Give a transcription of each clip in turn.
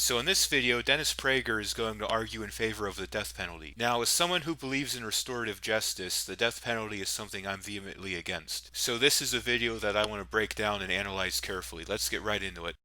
So in this video, Denis Prager is going to argue in favor of the death penalty. Now, as someone who believes in restorative justice, the death penalty is something I'm vehemently against. So this is a video that I want to break down and analyze carefully. Let's get right into it.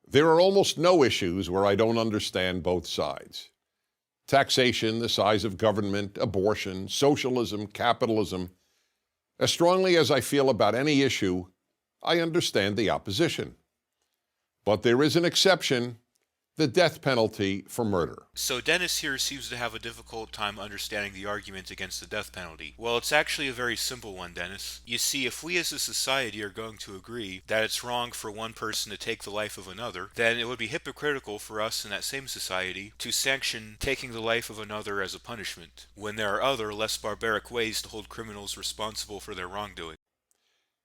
There are almost no issues where I don't understand both sides. Taxation, the size of government, abortion, socialism, capitalism. As strongly as I feel about any issue, I understand the opposition. But there is an exception, the death penalty for murder. So Denis here seems to have a difficult time understanding the argument against the death penalty. Well, it's actually a very simple one, Denis. You see, if we as a society are going to agree that it's wrong for one person to take the life of another, then it would be hypocritical for us in that same society to sanction taking the life of another as a punishment, when there are other, less barbaric ways to hold criminals responsible for their wrongdoing.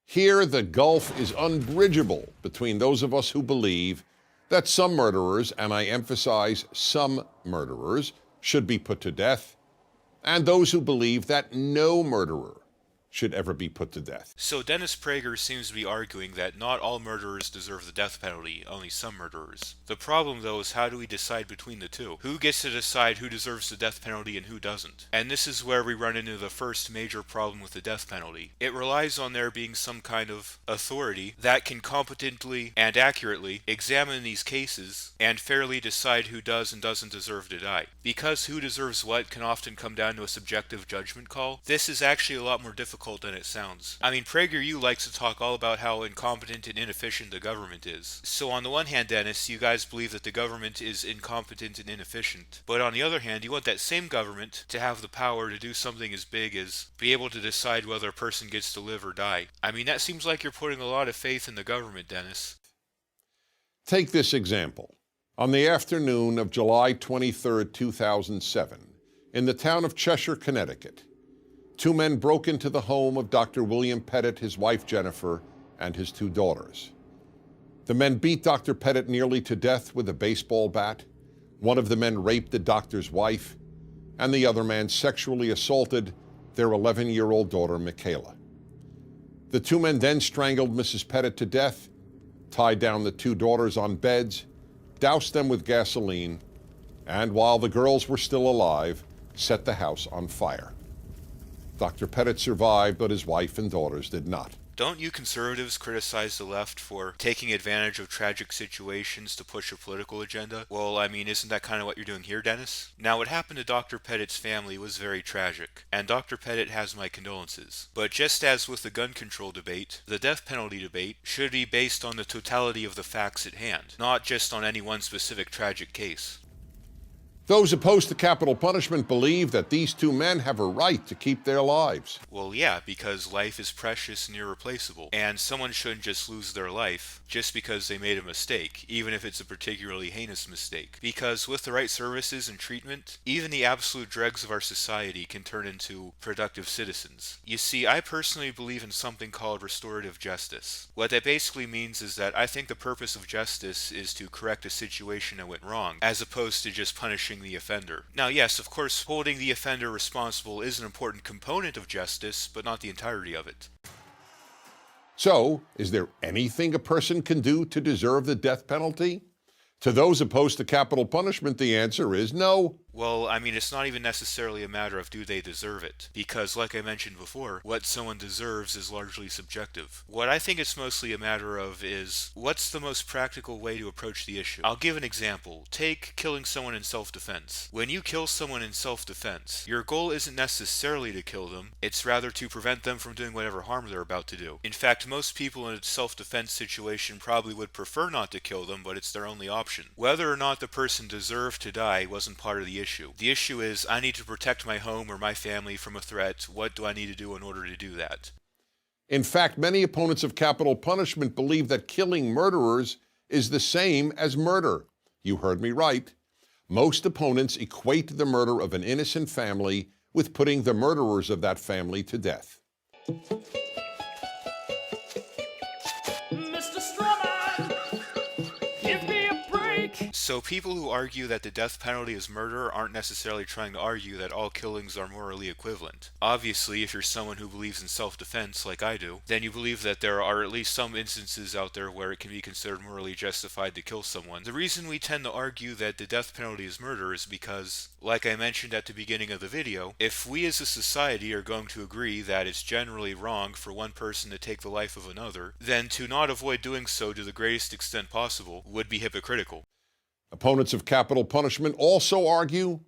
Here, the gulf is unbridgeable between those of us who believe that some murderers, and I emphasize some murderers, should be put to death, and those who believe that no murderer should ever be put to death. So Denis Prager seems to be arguing that not all murderers deserve the death penalty, only some murderers. The problem, though, is how do we decide between the two? Who gets to decide who deserves the death penalty and who doesn't? And this is where we run into the first major problem with the death penalty. It relies on there being some kind of authority that can competently and accurately examine these cases and fairly decide who does and doesn't deserve to die. Because who deserves what can often come down to a subjective judgment call, this is actually a lot more difficult than it sounds. I mean, Prageru likes to talk all about how incompetent and inefficient the government is. So on the one hand, Denis, you guys believe that the government is incompetent and inefficient. But on the other hand, you want that same government to have the power to do something as big as be able to decide whether a person gets to live or die. I mean, that seems like you're putting a lot of faith in the government, Denis. Take this example. On the afternoon of July 23, 2007, in the town of Cheshire, Connecticut, two men broke into the home of Dr. William Pettit, his wife Jennifer, and his two daughters. The men beat Dr. Pettit nearly to death with a baseball bat. One of the men raped the doctor's wife, and the other man sexually assaulted their 11-year-old daughter, Michaela. The two men then strangled Mrs. Pettit to death, tied down the two daughters on beds, doused them with gasoline, and while the girls were still alive, set the house on fire. Dr. Pettit survived, but his wife and daughters did not. Don't you conservatives criticize the left for taking advantage of tragic situations to push a political agenda? Well, I mean, isn't that kind of what you're doing here, Denis? Now, what happened to Dr. Pettit's family was very tragic, and Dr. Pettit has my condolences. But just as with the gun control debate, the death penalty debate should be based on the totality of the facts at hand, not just on any one specific tragic case. Those opposed to capital punishment believe that these two men have a right to keep their lives. Well, yeah, because life is precious and irreplaceable, and someone shouldn't just lose their life just because they made a mistake, even if it's a particularly heinous mistake. Because with the right services and treatment, even the absolute dregs of our society can turn into productive citizens. You see, I personally believe in something called restorative justice. What that basically means is that I think the purpose of justice is to correct a situation that went wrong, as opposed to just punishing the offender. Now, yes, of course, holding the offender responsible is an important component of justice, but not the entirety of it. So, is there anything a person can do to deserve the death penalty? To those opposed to capital punishment, the answer is no. Well, I mean, it's not even necessarily a matter of do they deserve it, because like I mentioned before, what someone deserves is largely subjective. What I think it's mostly a matter of is, what's the most practical way to approach the issue? I'll give an example. Take killing someone in self-defense. When you kill someone in self-defense, your goal isn't necessarily to kill them, it's rather to prevent them from doing whatever harm they're about to do. In fact, most people in a self-defense situation probably would prefer not to kill them, but it's their only option. Whether or not the person deserved to die wasn't part of the issue. The issue is, I need to protect my home or my family from a threat. What do I need to do in order to do that? In fact, many opponents of capital punishment believe that killing murderers is the same as murder. You heard me right. Most opponents equate the murder of an innocent family with putting the murderers of that family to death. Mr. Strummer, give me a break. like. So people who argue that the death penalty is murder aren't necessarily trying to argue that all killings are morally equivalent. Obviously, if you're someone who believes in self-defense like I do, then you believe that there are at least some instances out there where it can be considered morally justified to kill someone. The reason we tend to argue that the death penalty is murder is because, like I mentioned at the beginning of the video, if we as a society are going to agree that it's generally wrong for one person to take the life of another, then to not avoid doing so to the greatest extent possible would be hypocritical. Opponents of capital punishment also argue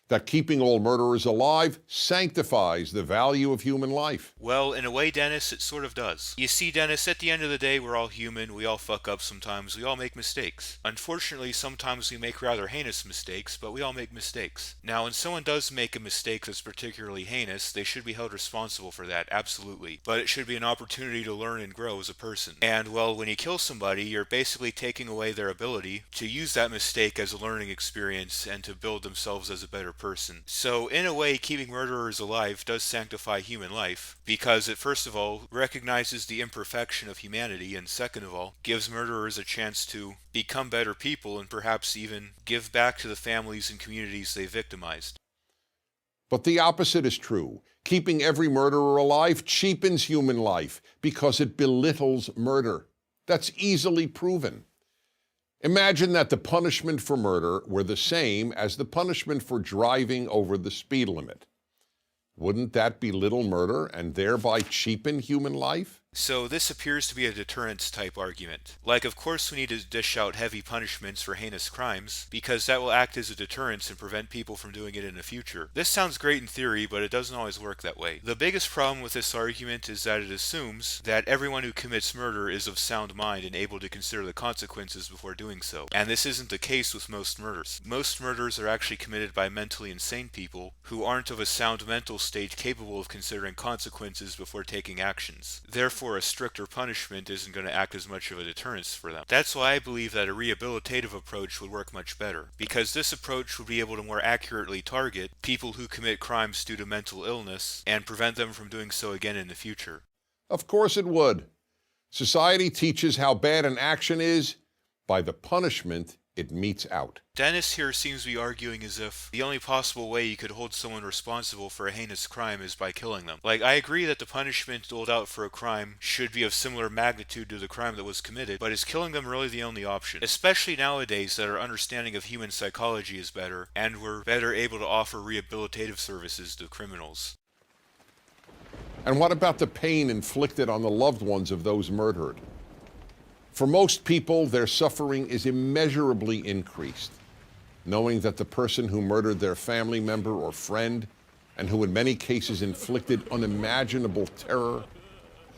that keeping all murderers alive sanctifies the value of human life. Well, in a way, Dennis, it sort of does. You see, Dennis, at the end of the day, we're all human, we all fuck up sometimes, we all make mistakes. Unfortunately, sometimes we make rather heinous mistakes, but we all make mistakes. Now, when someone does make a mistake that's particularly heinous, they should be held responsible for that, absolutely. But it should be an opportunity to learn and grow as a person. And, well, when you kill somebody, you're basically taking away their ability to use that mistake as a learning experience and to build themselves as a better person. So, in a way, keeping murderers alive does sanctify human life, because it, first of all, recognizes the imperfection of humanity, and second of all, gives murderers a chance to become better people and perhaps even give back to the families and communities they victimized. But the opposite is true. Keeping every murderer alive cheapens human life because it belittles murder. That's easily proven. Imagine that the punishment for murder were the same as the punishment for driving over the speed limit. Wouldn't that belittle murder and thereby cheapen human life? So this appears to be a deterrence type argument. Like, of course we need to dish out heavy punishments for heinous crimes, because that will act as a deterrence and prevent people from doing it in the future. This sounds great in theory, but it doesn't always work that way. The biggest problem with this argument is that it assumes that everyone who commits murder is of sound mind and able to consider the consequences before doing so. And this isn't the case with most murders. Most murders are actually committed by mentally insane people who aren't of a sound mental state capable of considering consequences before taking actions. Therefore, a stricter punishment isn't going to act as much of a deterrence for them. That's why I believe that a rehabilitative approach would work much better, because this approach would be able to more accurately target people who commit crimes due to mental illness and prevent them from doing so again in the future. Of course it would. Society teaches how bad an action is by the punishment it metes out. Dennis here seems to be arguing as if the only possible way you could hold someone responsible for a heinous crime is by killing them. Like, I agree that the punishment doled out for a crime should be of similar magnitude to the crime that was committed, but is killing them really the only option? Especially nowadays that our understanding of human psychology is better, and we're better able to offer rehabilitative services to criminals. And what about the pain inflicted on the loved ones of those murdered? For most people, their suffering is immeasurably increased, knowing that the person who murdered their family member or friend, and who in many cases inflicted unimaginable terror,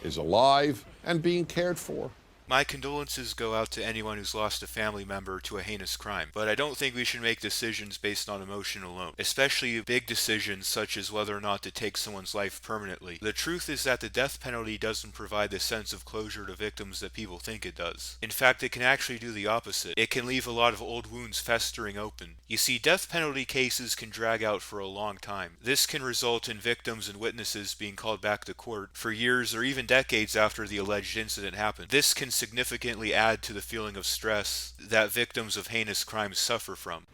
is alive and being cared for. My condolences go out to anyone who's lost a family member to a heinous crime, but I don't think we should make decisions based on emotion alone, especially big decisions such as whether or not to take someone's life permanently. The truth is that the death penalty doesn't provide the sense of closure to victims that people think it does. In fact, it can actually do the opposite. It can leave a lot of old wounds festering open. You see, death penalty cases can drag out for a long time. This can result in victims and witnesses being called back to court for years or even decades after the alleged incident happened. This can significantly add to the feeling of stress that victims of heinous crimes suffer from.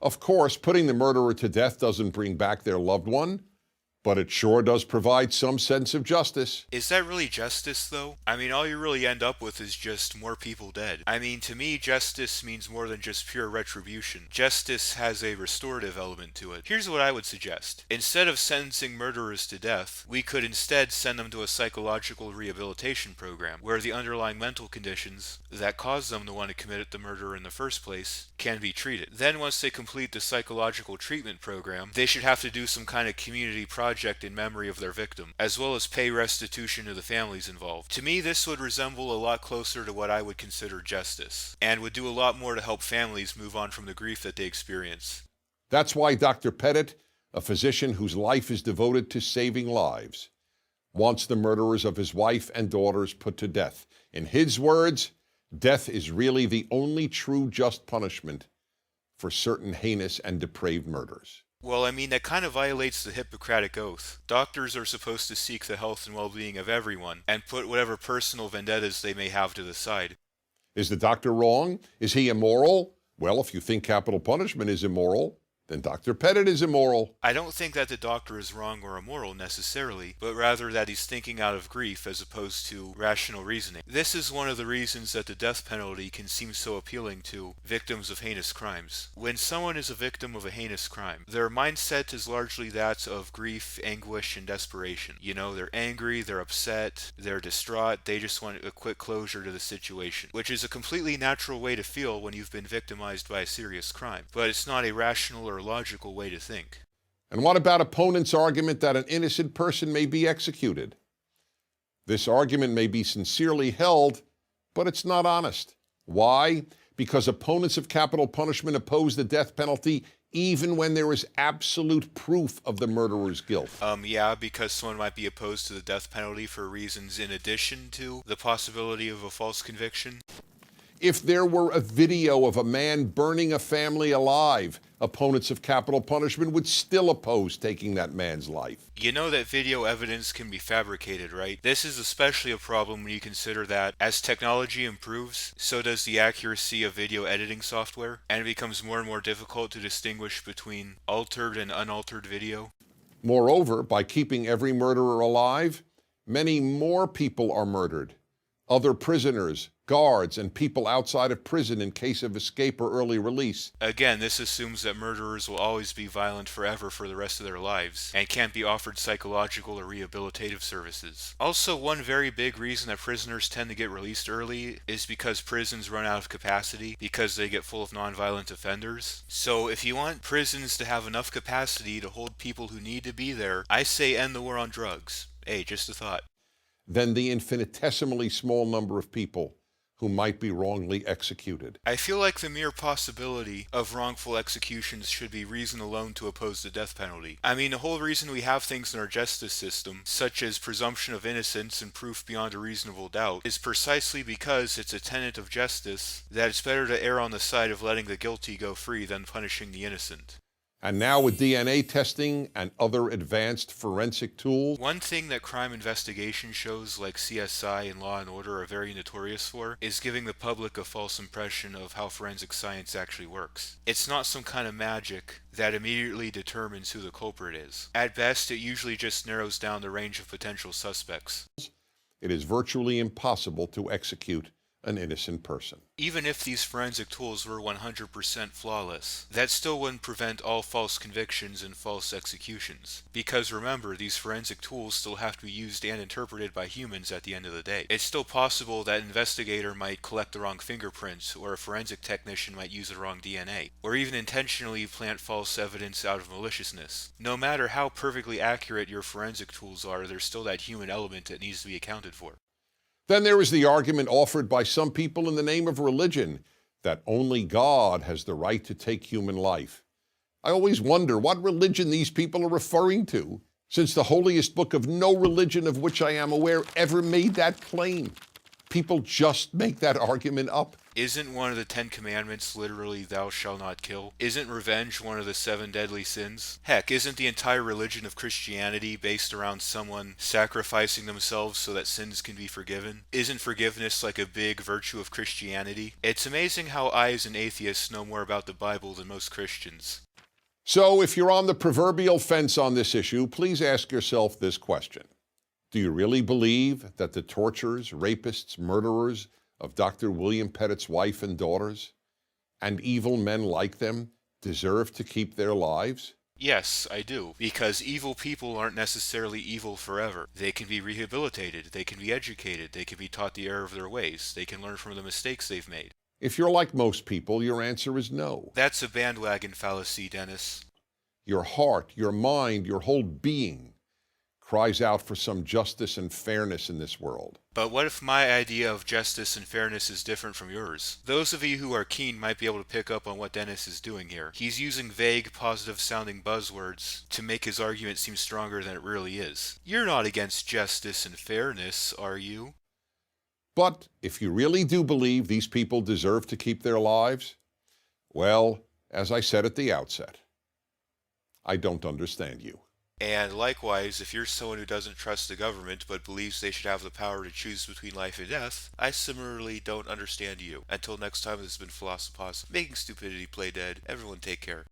Of course, putting the murderer to death doesn't bring back their loved one, but it sure does provide some sense of justice. Is that really justice, though? I mean, all you really end up with is just more people dead. I mean, to me, justice means more than just pure retribution. Justice has a restorative element to it. Here's what I would suggest. Instead of sentencing murderers to death, we could instead send them to a psychological rehabilitation program, where the underlying mental conditions that cause them to want to commit the murder in the first place can be treated. Then once they complete the psychological treatment program, they should have to do some kind of community project in memory of their victim, as well as pay restitution to the families involved. To me, this would resemble a lot closer to what I would consider justice, and would do a lot more to help families move on from the grief that they experience. That's why Dr. Pettit, a physician whose life is devoted to saving lives, wants the murderers of his wife and daughters put to death. In his words, death is really the only true just punishment for certain heinous and depraved murders. Well, I mean, that kind of violates the Hippocratic Oath. Doctors are supposed to seek the health and well-being of everyone, and put whatever personal vendettas they may have to the side. Is the doctor wrong? Is he immoral? Well, if you think capital punishment is immoral, then Dr. Pettit is immoral. I don't think that the doctor is wrong or immoral necessarily, but rather that he's thinking out of grief as opposed to rational reasoning. This is one of the reasons that the death penalty can seem so appealing to victims of heinous crimes. When someone is a victim of a heinous crime, their mindset is largely that of grief, anguish, and desperation. You know, they're angry, they're upset, they're distraught, they just want a quick closure to the situation, which is a completely natural way to feel when you've been victimized by a serious crime. But it's not a rational or logical way to think. And what about opponents' argument that an innocent person may be executed? This argument may be sincerely held, but it's not honest. Why? Because opponents of capital punishment oppose the death penalty even when there is absolute proof of the murderer's guilt. Yeah, because someone might be opposed to the death penalty for reasons in addition to the possibility of a false conviction. If there were a video of a man burning a family alive, opponents of capital punishment would still oppose taking that man's life. You know that video evidence can be fabricated, right? This is especially a problem when you consider that as technology improves, so does the accuracy of video editing software, and it becomes more and more difficult to distinguish between altered and unaltered video. Moreover, by keeping every murderer alive, many more people are murdered. Other prisoners, guards, and people outside of prison in case of escape or early release. Again, this assumes that murderers will always be violent forever for the rest of their lives, and can't be offered psychological or rehabilitative services. Also, one very big reason that prisoners tend to get released early is because prisons run out of capacity, because they get full of nonviolent offenders. So if you want prisons to have enough capacity to hold people who need to be there, I say end the war on drugs. Hey, just a thought. Then the infinitesimally small number of people who might be wrongly executed. I feel like the mere possibility of wrongful executions should be reason alone to oppose the death penalty. I mean, the whole reason we have things in our justice system, such as presumption of innocence and proof beyond a reasonable doubt, is precisely because it's a tenet of justice that it's better to err on the side of letting the guilty go free than punishing the innocent. And now with DNA testing and other advanced forensic tools. One thing that crime investigation shows like CSI and Law and Order are very notorious for is giving the public a false impression of how forensic science actually works. It's not some kind of magic that immediately determines who the culprit is. At best, it usually just narrows down the range of potential suspects. It is virtually impossible to execute an innocent person. Even if these forensic tools were 100% flawless, that still wouldn't prevent all false convictions and false executions. Because remember, these forensic tools still have to be used and interpreted by humans at the end of the day. It's still possible that an investigator might collect the wrong fingerprints, or a forensic technician might use the wrong DNA, or even intentionally plant false evidence out of maliciousness. No matter how perfectly accurate your forensic tools are, there's still that human element that needs to be accounted for. Then there is the argument offered by some people in the name of religion that only God has the right to take human life. I always wonder what religion these people are referring to, since the holiest book of no religion of which I am aware ever made that claim. People just make that argument up. Isn't one of the 10 Commandments literally "thou shalt not kill"? Isn't revenge one of the 7 deadly sins? Heck, isn't the entire religion of Christianity based around someone sacrificing themselves so that sins can be forgiven? Isn't forgiveness like a big virtue of Christianity? It's amazing how I as an atheist know more about the Bible than most Christians. So if you're on the proverbial fence on this issue, please ask yourself this question. Do you really believe that the torturers, rapists, murderers of Dr. William Pettit's wife and daughters, and evil men like them, deserve to keep their lives? Yes, I do. Because evil people aren't necessarily evil forever. They can be rehabilitated, they can be educated, they can be taught the error of their ways, they can learn from the mistakes they've made. If you're like most people, your answer is no. That's a bandwagon fallacy, Dennis. Your heart, your mind, your whole being cries out for some justice and fairness in this world. But what if my idea of justice and fairness is different from yours? Those of you who are keen might be able to pick up on what Dennis is doing here. He's using vague, positive-sounding buzzwords to make his argument seem stronger than it really is. You're not against justice and fairness, are you? But if you really do believe these people deserve to keep their lives, well, as I said at the outset, I don't understand you. And likewise, if you're someone who doesn't trust the government but believes they should have the power to choose between life and death, I similarly don't understand you. Until next time, this has been Philosophoz, making stupidity play dead. Everyone take care.